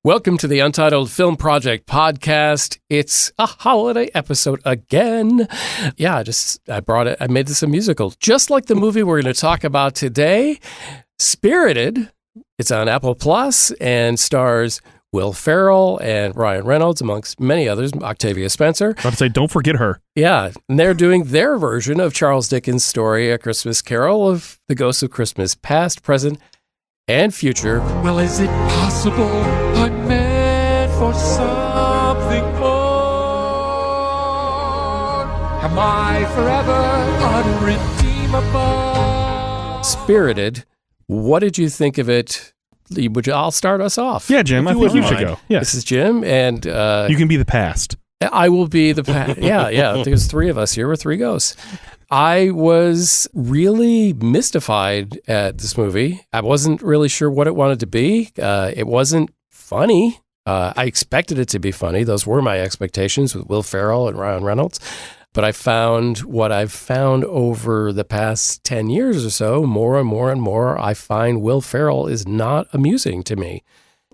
Welcome to the Untitled Film Project Podcast. It's a holiday episode again. Yeah, I made this a musical. Just like the movie we're going to talk about today, Spirited. It's on Apple Plus and stars Will Ferrell and Ryan Reynolds, amongst many others, Octavia Spencer. I have to say, don't forget her. Yeah, and they're doing their version of Charles Dickens' story, A Christmas Carol, of the ghosts of Christmas past, present, and future. Well, is it possible I'm meant for something more? Am I forever unredeemable? Spirited. What did you think of it? I'll start us off. Yeah, Jim, I think you should go. Yeah. This is Jim, and you can be the past. I will be the past. Yeah. There's three of us here. We're three ghosts. I was really mystified at this movie. I wasn't really sure what it wanted to be. It wasn't funny. I expected it to be funny. Those were my expectations with Will Ferrell and Ryan Reynolds. But I found what I've found over the past 10 years or so, more and more and more, I find Will Ferrell is not amusing to me.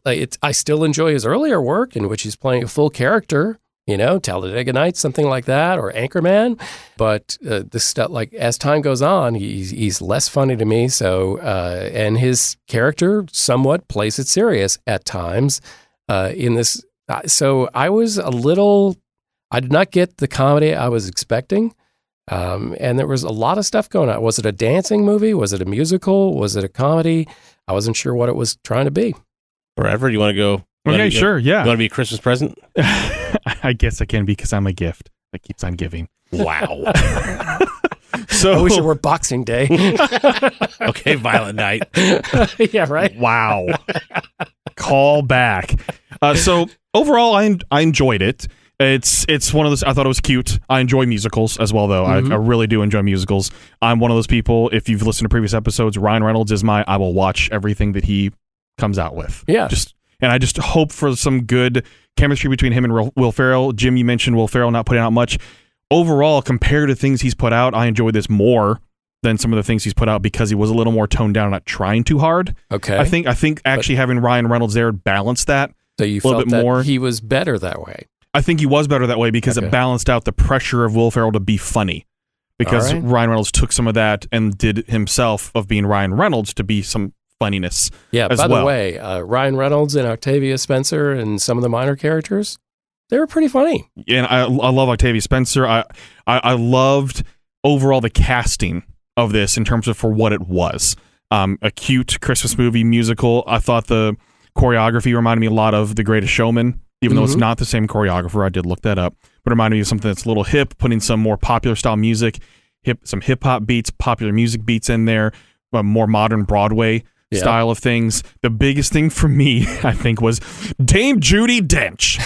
I still enjoy his earlier work in which he's playing a full character, Talladega Nights, something like that, or Anchorman. But this stuff, as time goes on, he's less funny to me. So, and his character somewhat plays it serious at times in this. So I did not get the comedy I was expecting. And there was a lot of stuff going on. Was it a dancing movie? Was it a musical? Was it a comedy? I wasn't sure what it was trying to be. Forever? You want to go? Okay, sure, yeah. You want to be a Christmas present? I guess I can because I'm a gift that keeps on giving. Wow. So I wish it were Boxing Day. Okay, Violent Night. Yeah, right? Wow. Call back. So overall, I enjoyed it. It's one of those, I thought it was cute. I enjoy musicals as well, though. Mm-hmm. I really do enjoy musicals. I'm one of those people, if you've listened to previous episodes, Ryan Reynolds is I will watch everything that he comes out with. Yeah. And I just hope for some good chemistry between him and Will Ferrell. Jim, you mentioned Will Ferrell not putting out much. Overall, compared to things he's put out, I enjoyed this more than some of the things he's put out because he was a little more toned down, not trying too hard. Okay. I think actually having Ryan Reynolds there balanced that. So you felt that more. He was better that way. I think he was better that way because it balanced out the pressure of Will Ferrell to be funny. Because Ryan Reynolds took some of that and did himself of being Ryan Reynolds to be some funniness. Yeah, by the way, Ryan Reynolds and Octavia Spencer and some of the minor characters, they were pretty funny. And I love Octavia Spencer. I loved overall the casting of this in terms of for what it was. A cute Christmas movie musical. I thought the choreography reminded me a lot of The Greatest Showman. Even though it's not the same choreographer, I did look that up. But it reminded me of something that's a little hip, putting some more popular style music, some hip hop beats, popular music beats in there, more modern Broadway style of things. The biggest thing for me, I think, was Dame Judi Dench.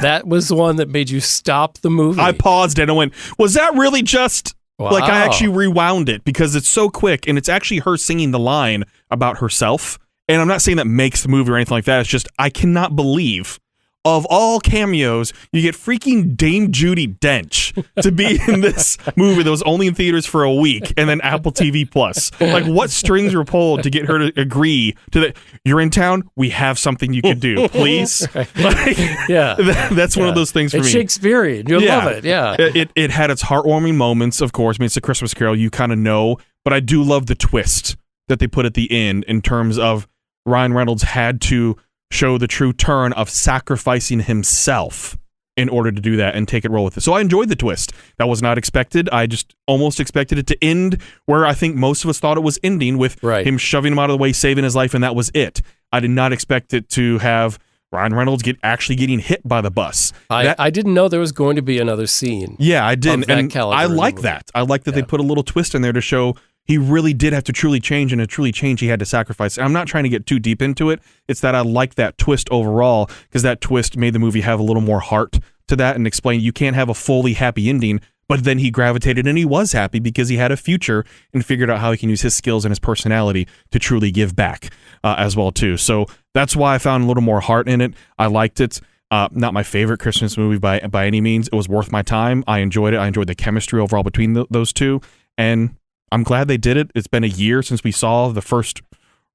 That was the one that made you stop the movie. I paused and I went, was that really just... Wow. I actually rewound it because it's so quick, and it's actually her singing the line about herself. And I'm not saying that makes the movie or anything like that. It's just, I cannot believe, of all cameos, you get freaking Dame Judi Dench to be in this movie that was only in theaters for a week and then Apple TV Plus. What strings were pulled to get her to agree to that? You're in town, we have something you could do, please. That's one of those things for me. It's Shakespearean. You'll love it, yeah. It had its heartwarming moments, of course. I mean, it's a Christmas Carol, you kind of know. But I do love the twist that they put at the end in terms of Ryan Reynolds had to show the true turn of sacrificing himself in order to do that and take it roll with it. So I enjoyed the twist. That was not expected. I just almost expected it to end where I think most of us thought it was ending with him shoving him out of the way, saving his life, and that was it. I did not expect it to have Ryan Reynolds actually getting hit by the bus. I didn't know there was going to be another scene. Yeah, I didn't. And I like that. I like that they put a little twist in there to show he really did have to truly change, and to truly change, he had to sacrifice. I'm not trying to get too deep into it. It's that I like that twist overall, because that twist made the movie have a little more heart to that and explain you can't have a fully happy ending, but then he gravitated and he was happy because he had a future and figured out how he can use his skills and his personality to truly give back as well, too. So that's why I found a little more heart in it. I liked it. Not my favorite Christmas movie by any means. It was worth my time. I enjoyed it. I enjoyed the chemistry overall between those two, and I'm glad they did it. It's been a year since we saw the first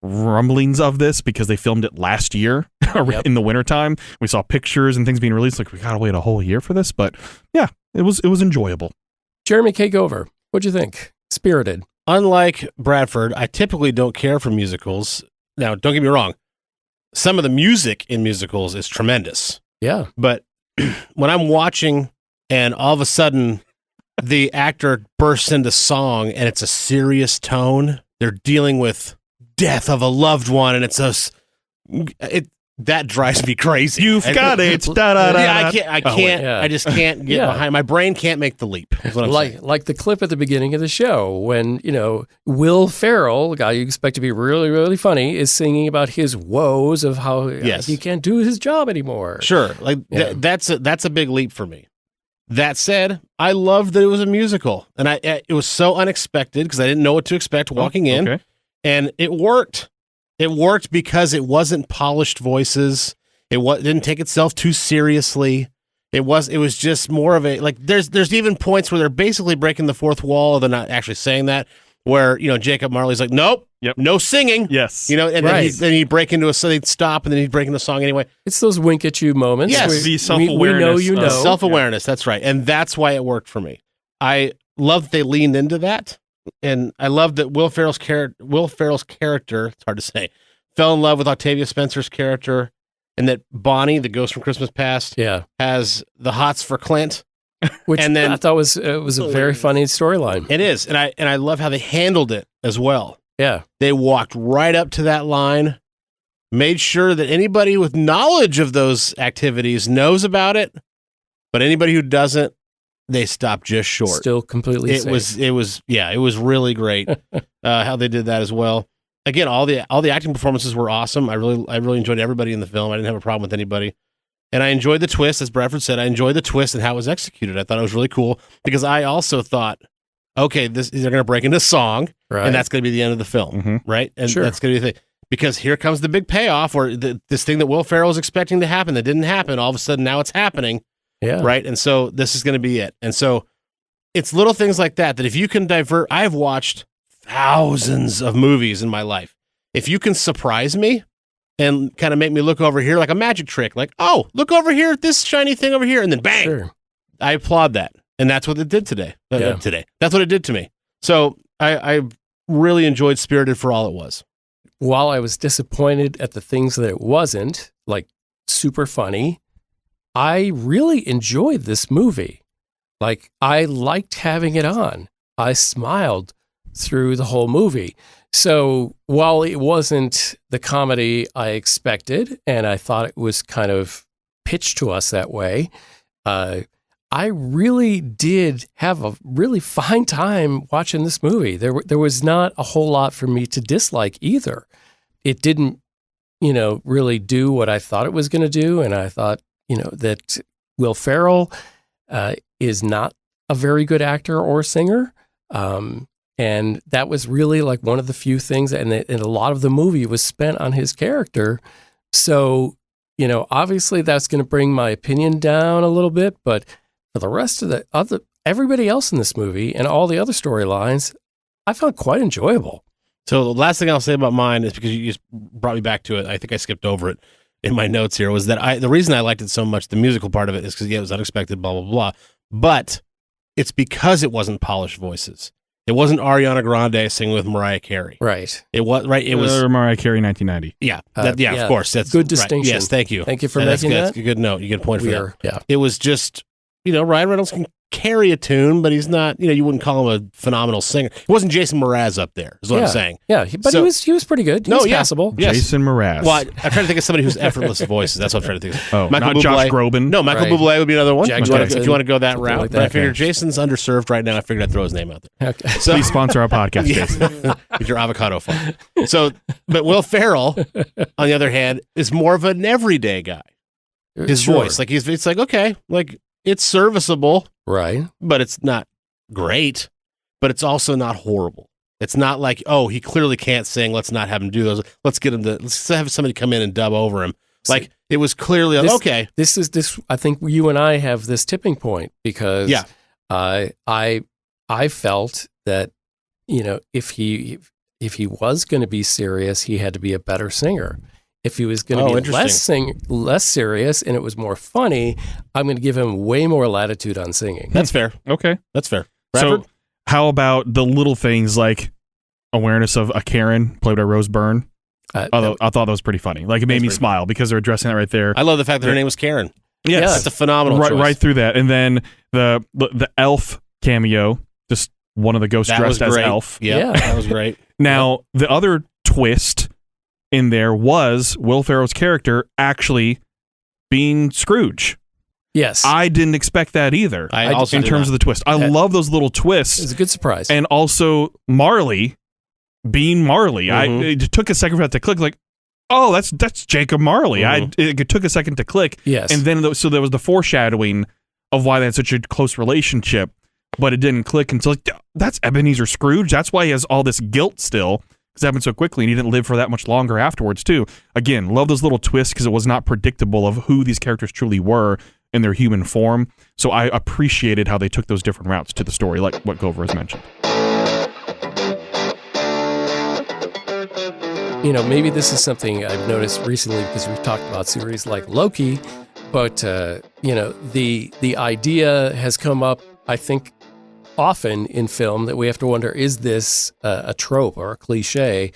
rumblings of this because they filmed it last year in the wintertime. We saw pictures and things being released. Like, we got to wait a whole year for this. But yeah, it was enjoyable. Jeremy K. Gover, what'd you think? Spirited. Unlike Bradford, I typically don't care for musicals. Now, don't get me wrong. Some of the music in musicals is tremendous. Yeah. But when I'm watching and all of a sudden the actor bursts into song and it's a serious tone, they're dealing with death of a loved one, and that drives me crazy. You've got it. Yeah, I can't. I just can't get behind. My brain can't make the leap. Is what I'm saying. Like the clip at the beginning of the show when, Will Ferrell, a guy you expect to be really, really funny, is singing about his woes of how he can't do his job anymore. Sure. That's a big leap for me. That said, I loved that it was a musical, and it was so unexpected because I didn't know what to expect walking in, and it worked. It worked because it wasn't polished voices. It didn't take itself too seriously. It was just more of a, like, there's even points where they're basically breaking the fourth wall. They're not actually saying that, where, Jacob Marley's like, nope, no singing. Yes. And then he'd break into they'd stop, and then he'd break into a song anyway. It's those wink at you moments. Yes. The self-awareness. We know. Self-awareness, that's right. And that's why it worked for me. I love that they leaned into that. And I love that Will Ferrell's character, it's hard to say, fell in love with Octavia Spencer's character, and that Bonnie, the ghost from Christmas Past, has the hots for Clint. Which and then, I thought was a very funny storyline. It is. And I love how they handled it as well. Yeah. They walked right up to that line, made sure that anybody with knowledge of those activities knows about it, but anybody who doesn't, they stopped just short. Still completely safe. It was really great how they did that as well. Again, all the acting performances were awesome. I really enjoyed everybody in the film. I didn't have a problem with anybody. And I enjoyed the twist, as Bradford said. I enjoyed the twist and how it was executed. I thought it was really cool because I also thought, okay, they're going to break into song, and that's going to be the end of the film, right? And that's going to be the thing. Because here comes the big payoff, or this thing that Will Ferrell was expecting to happen that didn't happen. All of a sudden, now it's happening. Yeah. Right. And so this is going to be it. And so it's little things like that if you can divert. I've watched thousands of movies in my life. If you can surprise me and kind of make me look over here like a magic trick, like, oh, look over here at this shiny thing over here, and then bang, I applaud that. And that's what it did today. That's what it did to me. So I really enjoyed Spirited for all it was. While I was disappointed at the things that it wasn't, like super funny, I really enjoyed this movie. Like, I liked having it on. I smiled through the whole movie. So while it wasn't the comedy I expected, and I thought it was kind of pitched to us that way, I really did have a really fine time watching this movie. There was not a whole lot for me to dislike either. It didn't, really do what I thought it was going to do, and I thought, that Will Ferrell is not a very good actor or singer. And that was really like one of the few things, and a lot of the movie was spent on his character. So, obviously that's going to bring my opinion down a little bit, but for the rest of everybody else in this movie and all the other storylines, I found quite enjoyable. So the last thing I'll say about mine is, because you just brought me back to it, I think I skipped over it in my notes here, was that the reason I liked it so much, the musical part of it, is because, it was unexpected, blah, blah, blah. But it's because it wasn't polished voices. It wasn't Ariana Grande singing with Mariah Carey. Right. It was, right? It was Mariah Carey 1990. Yeah. Of course. That's good distinction. Right. Yes, thank you. Thank you for making that. That's a good note. You get a point for that. Yeah. It was just, Ryan Reynolds can carry a tune, but he's not, you wouldn't call him a phenomenal singer. It wasn't Jason Mraz up there, is what I'm saying. Yeah, but he was pretty good. He was passable. Yes. Jason Mraz. Well, I'm trying to think of somebody who's effortless voices. That's what I'm trying to think of. Oh, Michael not Josh Groban. No, Michael Bublé would be another one. Jack If you want to go that route. like but I figured Jason's underserved right now. I figured I'd throw his name out there. Okay. So, please sponsor our podcast, Jason. Get your avocado farm. So, but Will Ferrell, on the other hand, is more of an everyday guy. His voice, like it's like, okay, like it's serviceable, right? But it's not great, but it's also not horrible. It's not like, oh, he clearly can't sing, let's not have him do those. Let's have somebody come in and dub over him. Like, it was clearly okay. This I think you and I have this tipping point, because I felt that, if if he was going to be serious, he had to be a better singer. If he was going to be less serious and it was more funny, I'm going to give him way more latitude on singing. That's fair. Okay. That's fair. Bradford? So how about the little things like awareness of a Karen played by Rose Byrne? Although I thought that was pretty funny. Like, it made me smile because they're addressing that right there. I love the fact that her name was Karen. Yes. Yeah, that's a phenomenal choice. Right through that. And then the elf cameo, just one of the ghosts dressed as elf. Yeah, that was great. Now, the other twist in there was Will Ferrell's character actually being Scrooge. Yes. I didn't expect that either. I also in terms of the twist. I love those little twists. It's a good surprise. And also Marley being Marley. It took a second for that to click, like, oh, that's Jacob Marley. It took a second to click. Yes. And then so there was the foreshadowing of why they had such a close relationship, but it didn't click until, like, that's Ebenezer Scrooge. That's why he has all this guilt still. Because it happened so quickly, and he didn't live for that much longer afterwards, too. Again, love those little twists because it was not predictable of who these characters truly were in their human form. So I appreciated how they took those different routes to the story, like what Gover has mentioned. You know, maybe this is something I've noticed recently because we've talked about series like Loki, but, you know, the idea has come up, I think, often in film that we have to wonder, is this a trope or a cliche?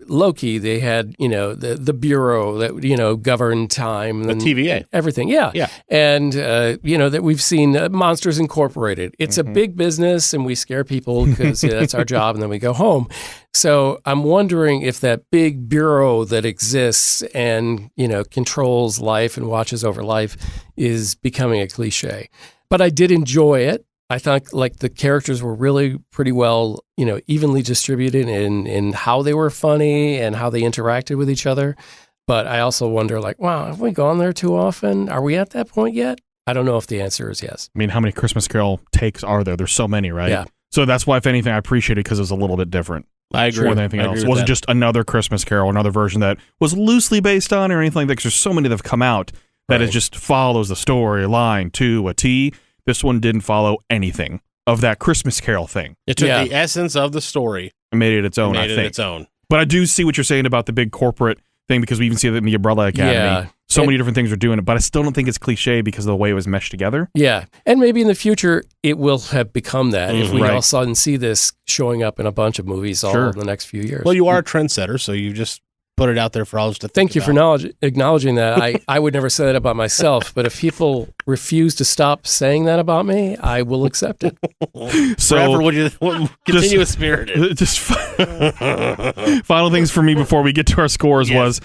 Loki, they had, you know, the bureau that, you know, governed time. The TVA. Everything, yeah. And, you know, that we've seen Monsters Incorporated. It's a big business and we scare people because that's our job and then we go home. So I'm wondering if that big bureau that exists and, you know, controls life and watches over life is becoming a cliche. But I did enjoy it. I thought like the characters were really pretty well, you know, evenly distributed in how they were funny and how they interacted with each other. But I also wonder, like, wow, have we gone there too often? Are we at that point yet? I don't know if the answer is yes. I mean, how many Christmas Carol takes are there? There's so many, right? Yeah. So that's why, if anything, I appreciate it because it was a little bit different. I agree. More than anything else. It wasn't just another Christmas Carol, another version that was loosely based on or anything like that. Because there's so many that have come out that it just follows the storyline to a T. This one didn't follow anything of that Christmas Carol thing. It took the essence of the story and made it its own, I think. Its own. But I do see what you're saying about the big corporate thing because we even see that in the Umbrella Academy. Yeah. So many different things are doing it, but I still don't think it's cliche because of the way it was meshed together. Yeah. And maybe in the future, it will have become that if we all of a sudden see this showing up in a bunch of movies all in the next few years. Well, you are a trendsetter, so you just put it out there for all to think Thank you for acknowledging that. I would never say that about myself, but if people refuse to stop saying that about me, I will accept it. So, Forever, would you continue with spirited? Just final things for me before we get to our scores was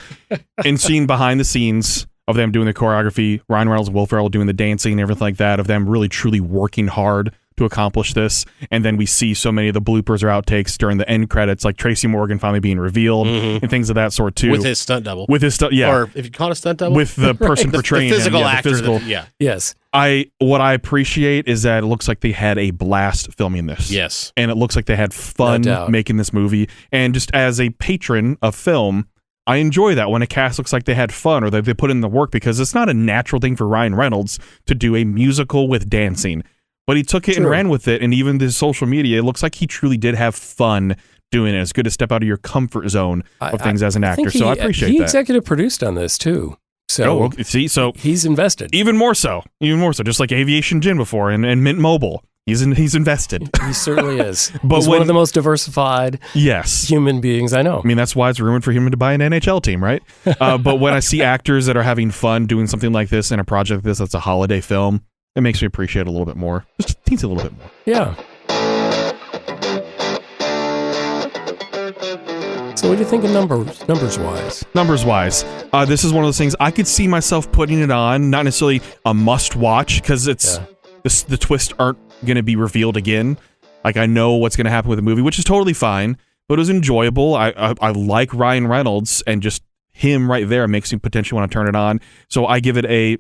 in seeing behind the scenes of them doing the choreography, Ryan Reynolds and Will Ferrell doing the dancing and everything like that, of them really truly working hard to accomplish this. And then we see so many of the bloopers or outtakes during the end credits, like Tracy Morgan finally being revealed and things of that sort too. With his stunt double. Yeah. Or if you call it a stunt double? With the person portraying the physical actor. Yes. What I appreciate is that it looks like they had a blast filming this. Yes. And it looks like they had fun making this movie. And just as a patron of film, I enjoy that when a cast looks like they had fun or that they put in the work because it's not a natural thing for Ryan Reynolds to do a musical with dancing. But he took it and ran with it, and even the social media, it looks like he truly did have fun doing it. It's good to step out of your comfort zone of things as an actor, so I appreciate that. He executive produced on this, too. So, so he's invested. Even more so, just like Aviation Gin before and Mint Mobile. He's invested. He certainly is. But he's one of the most diversified human beings I know. I mean, that's why it's rumored for him to buy an NHL team, right? But when I see actors that are having fun doing something like this in a project like this that's a holiday film, it makes me appreciate it a little bit more. Just a little bit more. Yeah. So what do you think of numbers-wise? Numbers-wise, this is one of those things I could see myself putting it on, not necessarily a must-watch, because it's the twists aren't going to be revealed again. Like, I know what's going to happen with the movie, which is totally fine, but it was enjoyable. I like Ryan Reynolds, and just him right there makes me potentially want to turn it on. So I give it a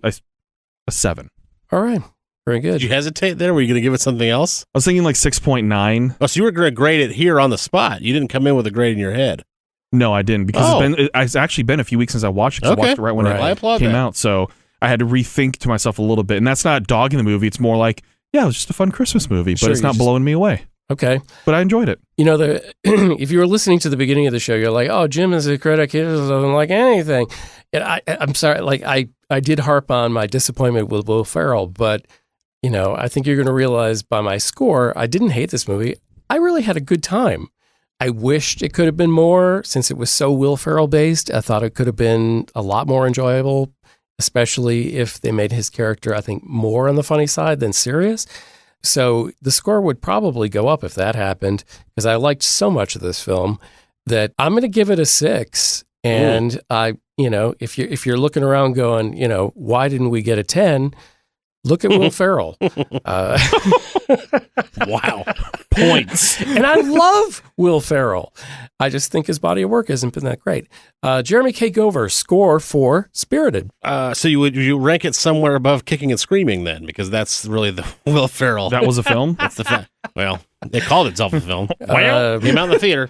7. All right. Very good. Did you hesitate there? Were you going to give it something else? I was thinking like 6.9. Oh, so you were going to grade it here on the spot. You didn't come in with a grade in your head. No, I didn't, because it's actually been a few weeks since I watched it. I watched it right when it came out, so I had to rethink to myself a little bit. And that's not dogging the movie. It's more like, it was just a fun Christmas movie, but it's not blowing me away. Okay. But I enjoyed it. You know, if you were listening to the beginning of the show, you're like, oh, Jim is a critic. He doesn't like anything. And I'm sorry. Like, I did harp on my disappointment with Will Ferrell, but, you know, I think you're going to realize by my score, I didn't hate this movie. I really had a good time. I wished it could have been more since it was so Will Ferrell based. I thought it could have been a lot more enjoyable, especially if they made his character, I think, more on the funny side than serious. So the score would probably go up if that happened, because I liked so much of this film that I'm going to give it a 6. And you know, if you're looking around going, you know, why didn't we get a 10? Look at Will Ferrell. Wow. Points. And I love Will Ferrell. I just think his body of work hasn't been that great. Jeremy K. Gover, score for Spirited. So you rank it somewhere above Kicking and Screaming then, because that's really the Will Ferrell. That was a film? That's the fact. Well, it called itself a film. Well, came out in the theater.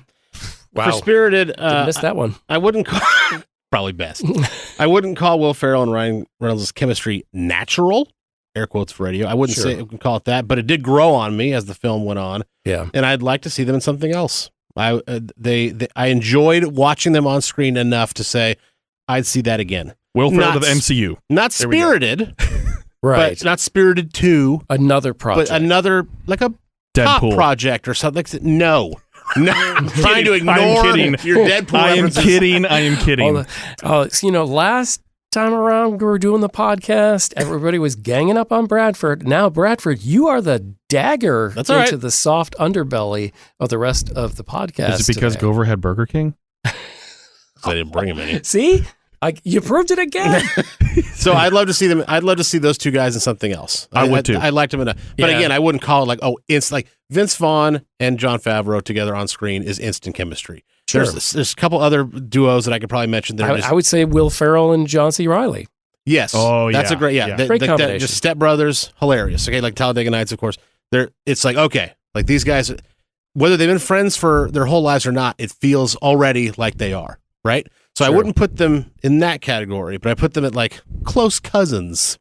Wow. For Spirited, Missed that one. I wouldn't call probably best. I wouldn't call Will Ferrell and Ryan Reynolds' chemistry natural. Air quotes for radio. I wouldn't say call it that, but it did grow on me as the film went on. Yeah, and I'd like to see them in something else. I enjoyed watching them on screen enough to say I'd see that again. Will Ferrell to the MCU. Not Spirited, right? But not Spirited 2. Another project, but another like a Deadpool Top project or something. No. I'm trying to ignore your Deadpool I am references. kidding. I am kidding. You know, last time around we were doing the podcast, everybody was ganging up on Bradford. Now, Bradford, you are the dagger into the soft underbelly of the rest of the podcast. Is it because Gover had Burger King? I didn't bring him any. See? You proved it again. So I'd love to see them. I'd love to see those two guys in something else. I would too. I liked them enough. But again, I wouldn't call it like, it's like Vince Vaughn and Jon Favreau together on screen is instant chemistry. Sure. There's a couple other duos that I could probably mention. I would say Will Ferrell and John C. Reilly. Yes. Oh, that's a great, great combination. Just Step Brothers, hilarious. Okay, like Talladega Nights, of course. It's like, okay, like these guys, whether they've been friends for their whole lives or not, it feels already like they are, right? So I wouldn't put them in that category, but I put them at like close cousins.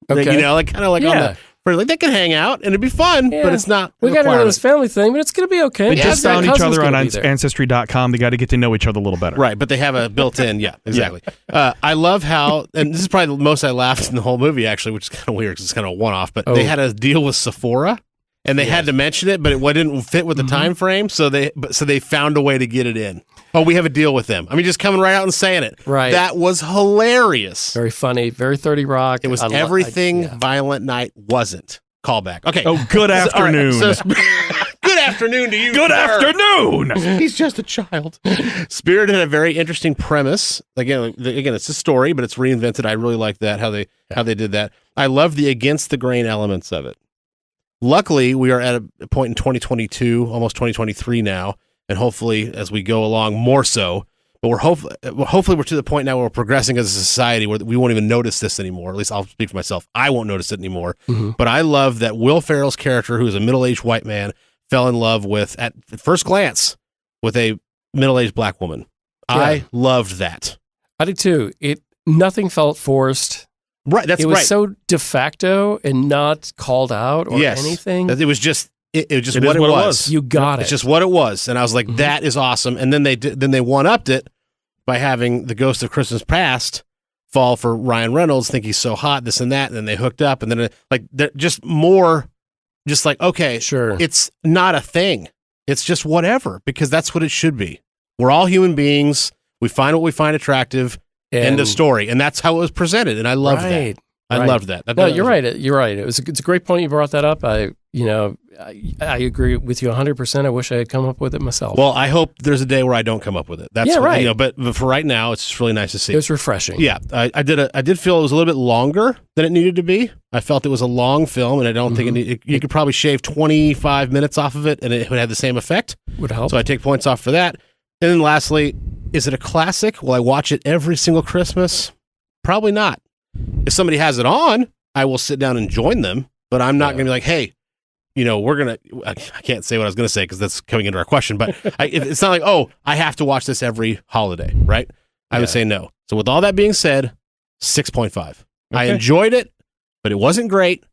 Okay. Like, like kind of like on the, like they can hang out and it'd be fun, but it's not. We got to know this family thing, but it's going to be okay. They just found each other on Ancestry.com. They got to get to know each other a little better. Right, but they have a built-in, exactly. I love how, and this is probably the most I laughed in the whole movie, actually, which is kind of weird because it's kind of a one-off, but they had a deal with Sephora. And they had to mention it, but it didn't fit with the time frame, so they found a way to get it in. Oh, we have a deal with them. I mean, just coming right out and saying it. Right. That was hilarious. Very funny, very 30 Rock. It was everything Violent Night wasn't. Callback. Okay. Oh, good afternoon. Good afternoon to you. Good afternoon. He's just a child. Spirit had a very interesting premise. Again, it's a story, but it's reinvented. I really like that, how they did that. I love the against the grain elements of it. Luckily, we are at a point in 2022, almost 2023 now, and hopefully, as we go along, more so. But hopefully we're to the point now where we're progressing as a society where we won't even notice this anymore. At least I'll speak for myself. I won't notice it anymore. Mm-hmm. But I love that Will Ferrell's character, who is a middle-aged white man, fell in love with, at first glance, with a middle-aged black woman. Yeah. I loved that. I did too. Nothing felt forced. Right, that's right. It was so de facto and not called out or anything. It was just what it was. You got it. It's just what it was, and I was like, that is awesome. And then they one-upped it by having the Ghost of Christmas Past fall for Ryan Reynolds, think he's so hot, this and that, and then they hooked up, and then they're just more, just like, okay, sure, it's not a thing. It's just whatever, because that's what it should be. We're all human beings. We find what we find attractive. End of story, and that's how it was presented, and I loved that. I loved that. No, you're right. You're right. It's a great point you brought that up. I agree with you 100%. I wish I had come up with it myself. Well, I hope there's a day where I don't come up with it. That's right. But for right now, it's just really nice to see. It was refreshing. Yeah, I did feel it was a little bit longer than it needed to be. I felt it was a long film, and I don't think you could probably shave 25 minutes off of it, and it would have the same effect. Would help. So I take points off for that. And then lastly, is it a classic? Will I watch it every single Christmas? Probably not. If somebody has it on, I will sit down and join them, but I'm not going to be like, hey, I can't say what I was going to say because that's coming into our question, but it's not like, oh, I have to watch this every holiday, right? I would say no. So with all that being said, 6.5. Okay. I enjoyed it, but it wasn't great,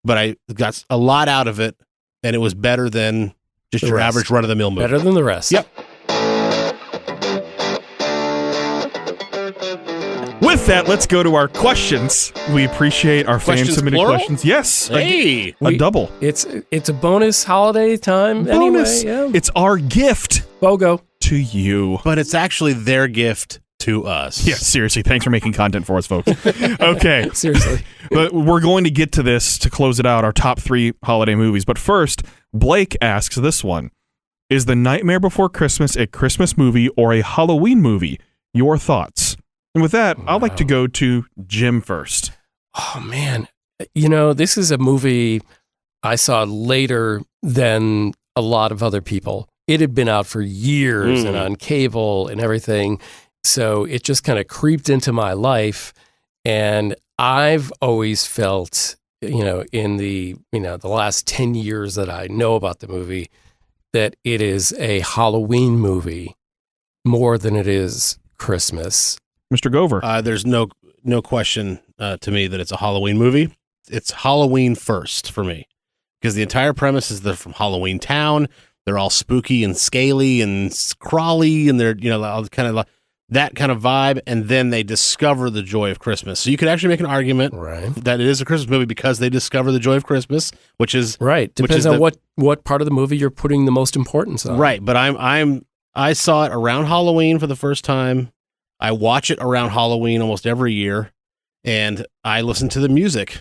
but I got a lot out of it, and it was better than just your average run-of-the-mill movie. Better than the rest. Yep. With that, let's go to our questions. We appreciate our fans submitting questions. Yes. Hey. A double. It's a bonus holiday time Bonus. anyway. Yeah. It's our gift BOGO. to you. But it's actually their gift to us. Yeah, seriously. Thanks for making content for us, folks. Okay. Seriously. But we're going to get to this to close it out, our top 3 holiday movies. But first, Blake asks this one. Is The Nightmare Before Christmas a Christmas movie or a Halloween movie? Your thoughts? And with that, I'd like to go to Jim first. Oh, man. You know, this is a movie I saw later than a lot of other people. It had been out for years and on cable and everything. So it just kind of creeped into my life. And I've always felt, in the last 10 years that I know about the movie, that it is a Halloween movie more than it is Christmas. Mr. Gover. There's no question to me that it's a Halloween movie. It's Halloween first for me because the entire premise is they're from Halloween Town. They're all spooky and scaly and crawly, and they're all kind of that kind of vibe. And then they discover the joy of Christmas. So you could actually make an argument that it is a Christmas movie because they discover the joy of Christmas, which is right. Depends on what part of the movie you're putting the most importance on. Right, but I saw it around Halloween for the first time. I watch it around Halloween almost every year, and I listen to the music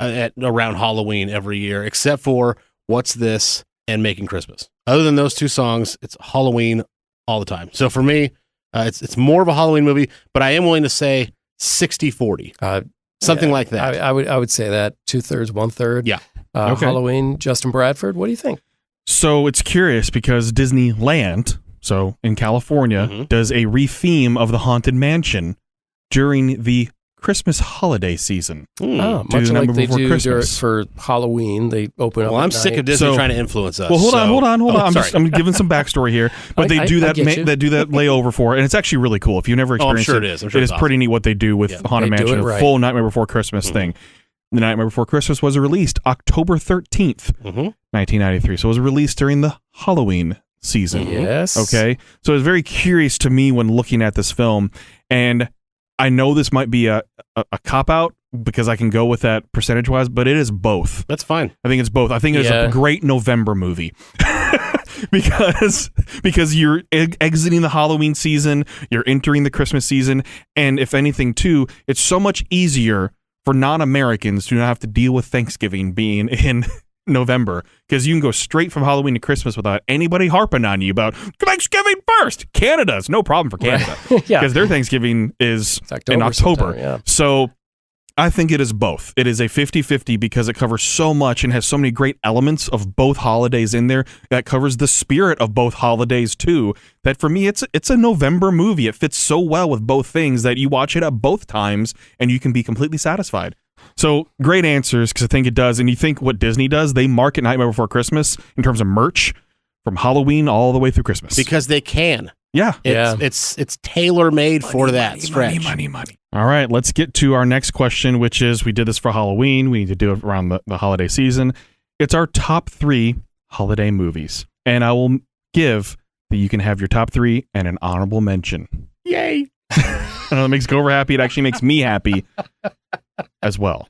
around Halloween every year, except for What's This and Making Christmas. Other than those 2 songs, it's Halloween all the time. So for me, it's more of a Halloween movie, but I am willing to say 60-40, something like that. I would say that 2/3, 1/3. Yeah. Okay. Halloween. Justin Bradford. What do you think? So it's curious because Disneyland, so in California, does a re-theme of the Haunted Mansion during the Christmas holiday season. Much like they do for Halloween, they open up. Well, I'm sick of Disney trying to influence us. Well, hold on. I'm giving some backstory here, but they do that layover for, and it's actually really cool. If you've never experienced it is. I'm sure it is pretty neat what they do with Haunted Mansion, a full Nightmare Before Christmas thing. The Nightmare Before Christmas was released October 13th, 1993. So it was released during the Halloween season. Yes. Okay. So it was very curious to me when looking at this film, and I know this might be a cop-out because I can go with that percentage-wise, but it is both. That's fine. I think it's both. I think it is a great November movie because you're exiting the Halloween season, you're entering the Christmas season, and if anything, too, it's so much easier for non-Americans to not have to deal with Thanksgiving being in November because you can go straight from Halloween to Christmas without anybody harping on you about Thanksgiving first. Canada's no problem for Canada because their Thanksgiving is in October. So I think it is both. It is a 50-50 because it covers so much and has so many great elements of both holidays in there that covers the spirit of both holidays too, that for me it's a November movie. It fits so well with both things that you watch it at both times and you can be completely satisfied. So great answers because I think it does. And you think what Disney does, they market Nightmare Before Christmas in terms of merch from Halloween all the way through Christmas. Because they can. Yeah. It's tailor-made for that stretch. Money. All right, let's get to our next question, which is we did this for Halloween. We need to do it around the holiday season. It's our top 3 holiday movies. And I will give that you can have your top 3 and an honorable mention. Yay. I know it makes Gover happy. It actually makes me happy as well.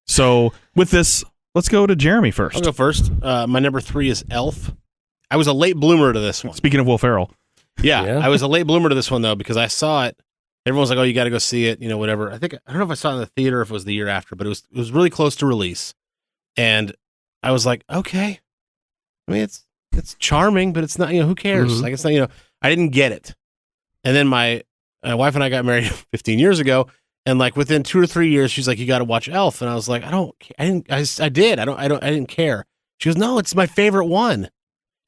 So with this, let's go to Jeremy first. I'll go first. My number 3 is Elf. I was a late bloomer to this one. Speaking of Will Ferrell. Yeah, I was a late bloomer to this one, though, because I saw it. Everyone was like, oh, you got to go see it, whatever. I don't know if I saw it in the theater or if it was the year after, but it was really close to release. And I was like, okay. I mean, it's charming, but it's not, who cares? Like, it's not, I didn't get it. And then my wife and I got married 15 years ago. And like within 2 or 3 years, she's like, you got to watch Elf. And I was like, I didn't care. She goes, no, it's my favorite one.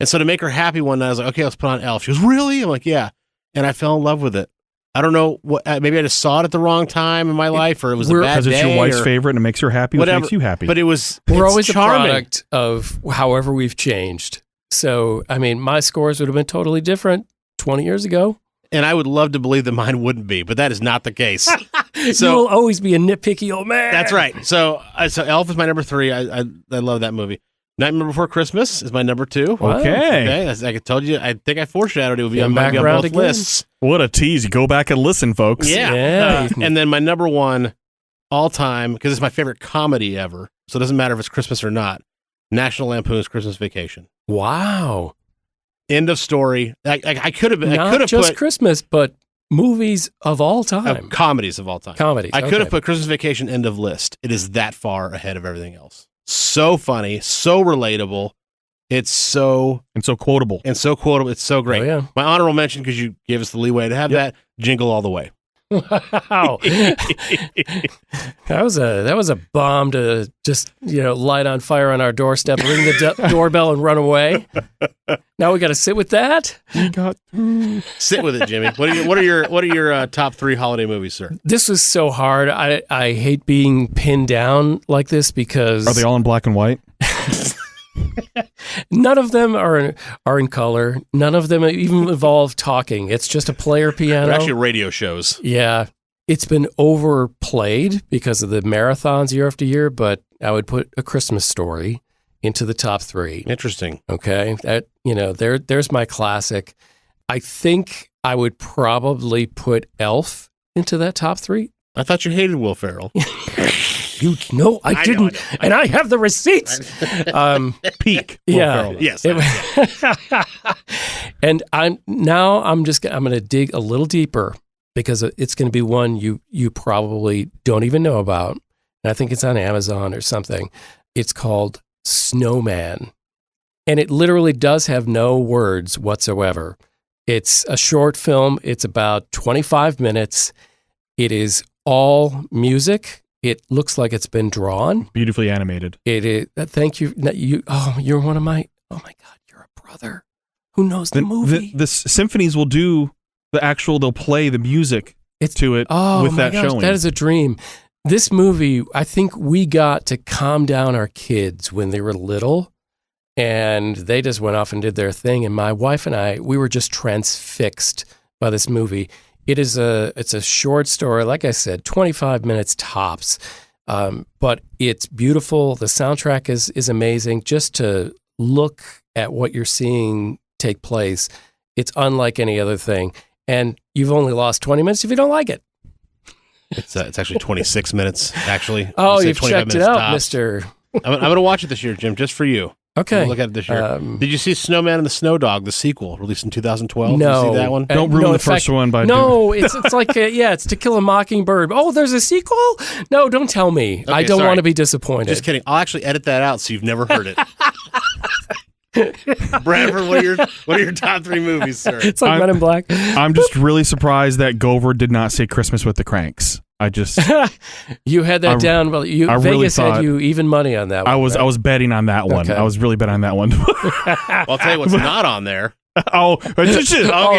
And so to make her happy one night, I was like, okay, let's put on Elf. She goes, really? I'm like, yeah. And I fell in love with it. I don't know what. Maybe I just saw it at the wrong time in my life, or it was a bad day. Because it's your wife's favorite and it makes her happy, which makes you happy. But we're always charming. A product of however we've changed. So, I mean, my scores would have been totally different 20 years ago. And I would love to believe that mine wouldn't be, but that is not the case. So you'll always be a nitpicky old man. That's right. So Elf is my number 3. I love that movie. Nightmare Before Christmas is my number 2. Okay. As I told you, I think I foreshadowed it would be Came on back both around again. lists. What a tease. You go back and listen, folks. Yeah. And then my number 1 all time, because it's my favorite comedy ever, so it doesn't matter if it's Christmas or not, National Lampoon's Christmas Vacation. Wow. End of story. I could have Not just put Christmas, but movies of all time. comedies of all time. Comedies. I could have put Christmas Vacation end of list. It is that far ahead of everything else. So funny, so relatable. It's so quotable. It's so great. Oh, yeah. My honorable mention, because you gave us the leeway to have that, Jingle All the Way. Wow. that was a bomb to just, light on fire on our doorstep, ring the doorbell and run away. Now we got to sit with that. Sit with it, Jimmy. What are your top 3 holiday movies, sir? This was so hard. I hate being pinned down like this because Are they all in black and white? none of them are in color. None of them even involve talking. It's just a player piano. They're actually radio shows. Yeah. It's been overplayed because of the marathons year after year, but I would put A Christmas Story into the top 3. Interesting. Okay. That, there's my classic. I think I would probably put Elf into that top 3. I thought you hated Will Ferrell. I didn't. And I have the receipts. Peak. Yeah. Yes. And I'm going to dig a little deeper because it's going to be one you probably don't even know about. And I think it's on Amazon or something. It's called Snowman. And it literally does have no words whatsoever. It's a short film. It's about 25 minutes. It is all music. It looks like it's been drawn. Beautifully animated. It is. Thank you. You're one of my. Oh my God, you're a brother who knows the movie. The symphonies will do they'll play the music to it with that showing. That is a dream. This movie, I think we got to calm down our kids when they were little, and they just went off and did their thing. And my wife and I, we were just transfixed by this movie. It's a short story, like I said, 25 minutes tops, but it's beautiful. The soundtrack is amazing. Just to look at what you're seeing take place, it's unlike any other thing. And you've only lost 20 minutes if you don't like it. It's actually 26 minutes, actually. Oh, you've checked it out, tops. Mister. I'm going to watch it this year, Jim, just for you. Okay. Look at it this year. Did you see Snowman and the Snow Dog, the sequel, released in 2012? No. Did you see that one? Don't ruin the first one by it's like, it's To Kill a Mockingbird. Oh, there's a sequel? No, don't tell me. Okay, I don't want to be disappointed. Just kidding. I'll actually edit that out so you've never heard it. Bradford, what are your top 3 movies, sir? It's like Men in Black. I'm just really surprised that Gover did not say Christmas with the Cranks. You had that down. Well, Vegas really thought, had you even money on that one. I was betting on that one. Okay. I was really betting on that one. Well, I'll tell you what's not on there. Okay,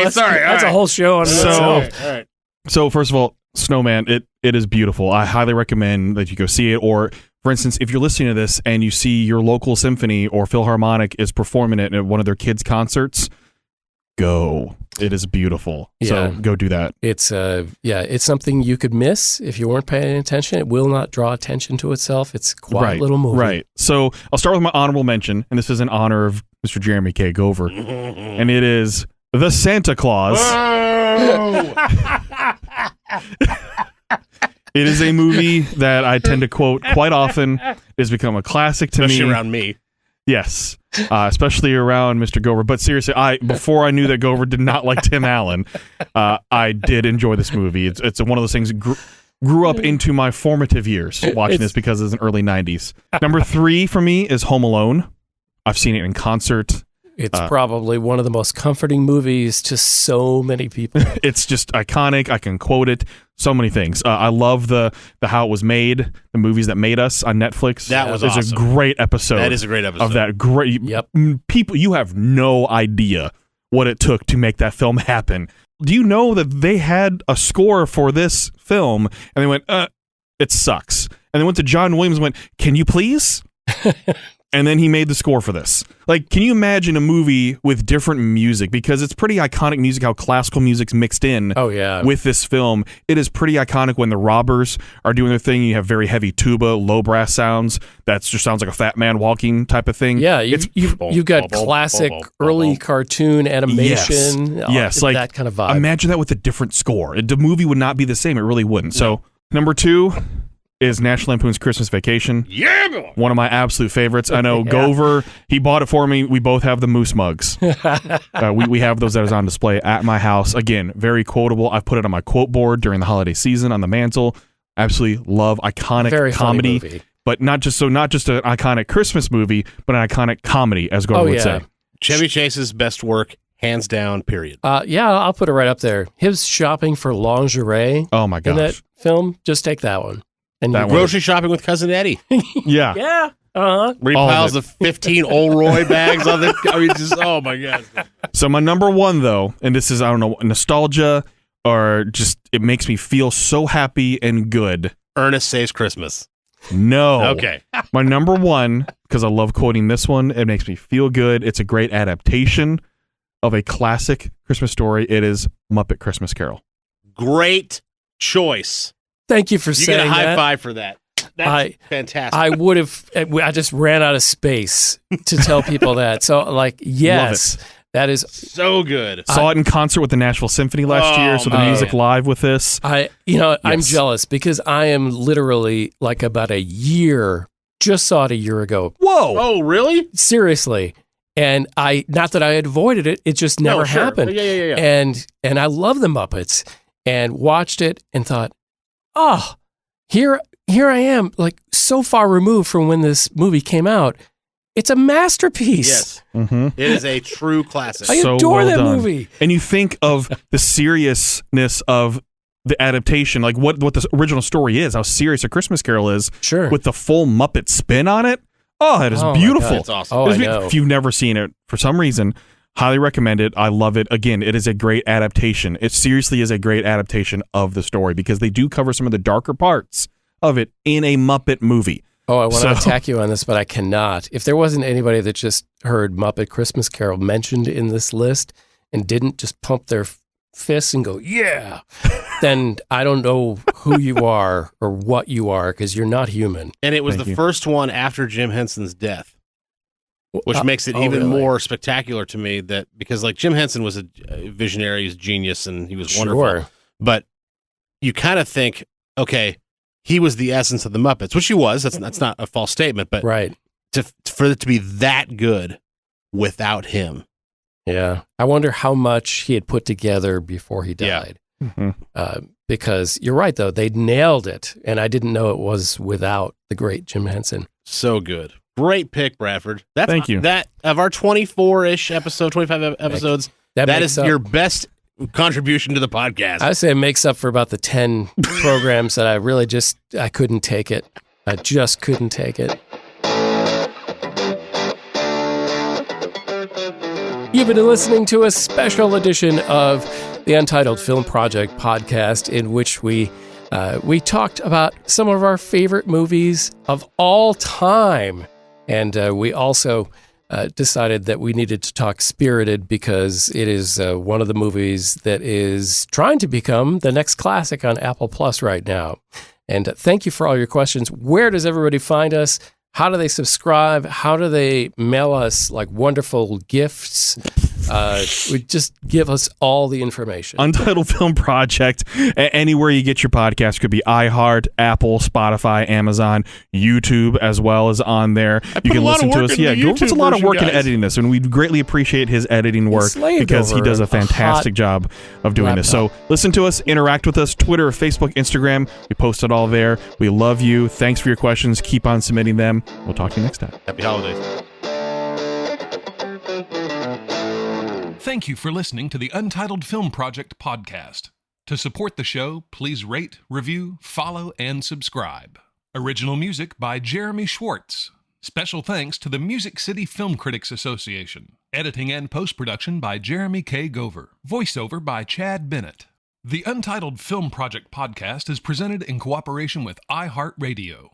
sorry. That's a whole show on itself. All right. So first of all, Snowman, it is beautiful. I highly recommend that you go see it. Or, for instance, if you're listening to this and you see your local symphony or Philharmonic is performing it at one of their kids' concerts, go. It is beautiful. Yeah. So go do that. It's something you could miss if you weren't paying attention. It will not draw attention to itself. It's a quiet little movie. Right. So I'll start with my honorable mention, and this is in honor of Mr. Jeremy K. Gover, and it is The Santa Claus. It is a movie that I tend to quote quite often. It has become a classic to Especially me. around me. Yes, especially around Mr. Gover. But seriously, before I knew that Gover did not like Tim Allen, I did enjoy this movie. It's one of those things grew up into my formative years watching this because it's in early 90s. Number 3 for me is Home Alone. I've seen it in concert. It's probably one of the most comforting movies to so many people. It's just iconic. I can quote it. So many things. I love the how it was made. The movies that made us on Netflix. That was awesome. It's a great episode. That is a great episode of that great. Yep. People, you have no idea what it took to make that film happen. Do you know that they had a score for this film and they went, it sucks. And they went to John Williams and went, can you please? And then he made the score for this. Like, can you imagine a movie with different music? Because it's pretty iconic music, how classical music's mixed in with this film. It is pretty iconic when the robbers are doing their thing. You have very heavy tuba, low brass sounds. That just sounds like a fat man walking type of thing. Yeah, you've got classic early cartoon animation. Yes, like that kind of vibe. Imagine that with a different score. The movie would not be the same. It really wouldn't. So, number 2 is National Lampoon's Christmas Vacation. Yeah, boy. One of my absolute favorites. I know Gover, he bought it for me. We both have the moose mugs. We have those that is on display at my house. Again, very quotable. I've put it on my quote board during the holiday season on the mantle. Absolutely love iconic very comedy. Funny movie. But not just an iconic Christmas movie, but an iconic comedy, as Gover would say. Chevy Chase's best work, hands down, period. I'll put it right up there. His shopping for lingerie. Oh my gosh. In that film, just take that one. And that grocery shopping with Cousin Eddie. Yeah. Yeah. Uh-huh. Where he piles the 15 Old Roy bags on the... I mean, just, oh my God. So my number 1, though, and this is, I don't know, nostalgia or just, it makes me feel so happy and good. Ernest Saves Christmas. No. Okay. My number 1, because I love quoting this one, it makes me feel good. It's a great adaptation of a classic Christmas story. It is Muppet Christmas Carol. Great choice. Thank you for saying that. You get a high five for that. That's fantastic. I just ran out of space to tell people that. So, like, yes, that is so good. Saw it in concert with the Nashville Symphony last year, so the music live with this. I'm jealous because I am literally like about a year, just saw it a year ago. Whoa. Oh, really? Seriously. And not that I avoided it, it just never happened. Yeah. And I love the Muppets and watched it and thought, oh, here I am, like so far removed from when this movie came out. It's a masterpiece. Yes. Mm-hmm. It is a true classic. I adore that movie. And you think of the seriousness of the adaptation, like what the original story is, how serious A Christmas Carol is, with the full Muppet spin on it. Oh, it is beautiful. It's awesome. I know. If you've never seen it, for some reason, highly recommend it. I love it. Again, it is a great adaptation. It seriously is a great adaptation of the story because they do cover some of the darker parts of it in a Muppet movie. Oh, I want to attack you on this, but I cannot. If there wasn't anybody that just heard Muppet Christmas Carol mentioned in this list and didn't just pump their fists and go, yeah, then I don't know who you are or what you are because you're not human. And it was the first one after Jim Henson's death, which makes it even more spectacular to me that because like Jim Henson was a visionary, he's a genius, and he was wonderful. But you kind of think, okay, he was the essence of the Muppets, which he was. That's not a false statement, but for it to be that good without him. Yeah. I wonder how much he had put together before he died. Yeah. Mm-hmm. Because you're right, though. They nailed it, and I didn't know it was without the great Jim Henson. So good. Great pick, Bradford. Thank you. That of our 24-ish episode, 25 episodes, that is your best contribution to the podcast. I would say it makes up for about the 10 programs that I really I couldn't take it. I just couldn't take it. You've been listening to a special edition of the Untitled Film Project Podcast in which we talked about some of our favorite movies of all time. And we also decided that we needed to talk Spirited because it is one of the movies that is trying to become the next classic on Apple Plus right now. And thank you for all your questions. Where does everybody find us? How do they subscribe? How do they mail us like wonderful gifts? Just give us all the information. Untitled Film Project, anywhere you get your podcast, could be iHeart, Apple, Spotify, Amazon, YouTube as well as on there. You can listen to us. Yeah, Go puts a lot of work in editing this, and we greatly appreciate his editing work because he does a fantastic job of doing this. So listen to us, interact with us, Twitter, Facebook, Instagram. We post it all there. We love you. Thanks for your questions. Keep on submitting them. We'll talk to you next time. Happy holidays. Thank you for listening to the Untitled Film Project Podcast. To support the show, please rate, review, follow, and subscribe. Original music by Jeremy Schwartz. Special thanks to the Music City Film Critics Association. Editing and post-production by Jeremy K. Gover. Voiceover by Chad Bennett. The Untitled Film Project Podcast is presented in cooperation with iHeartRadio.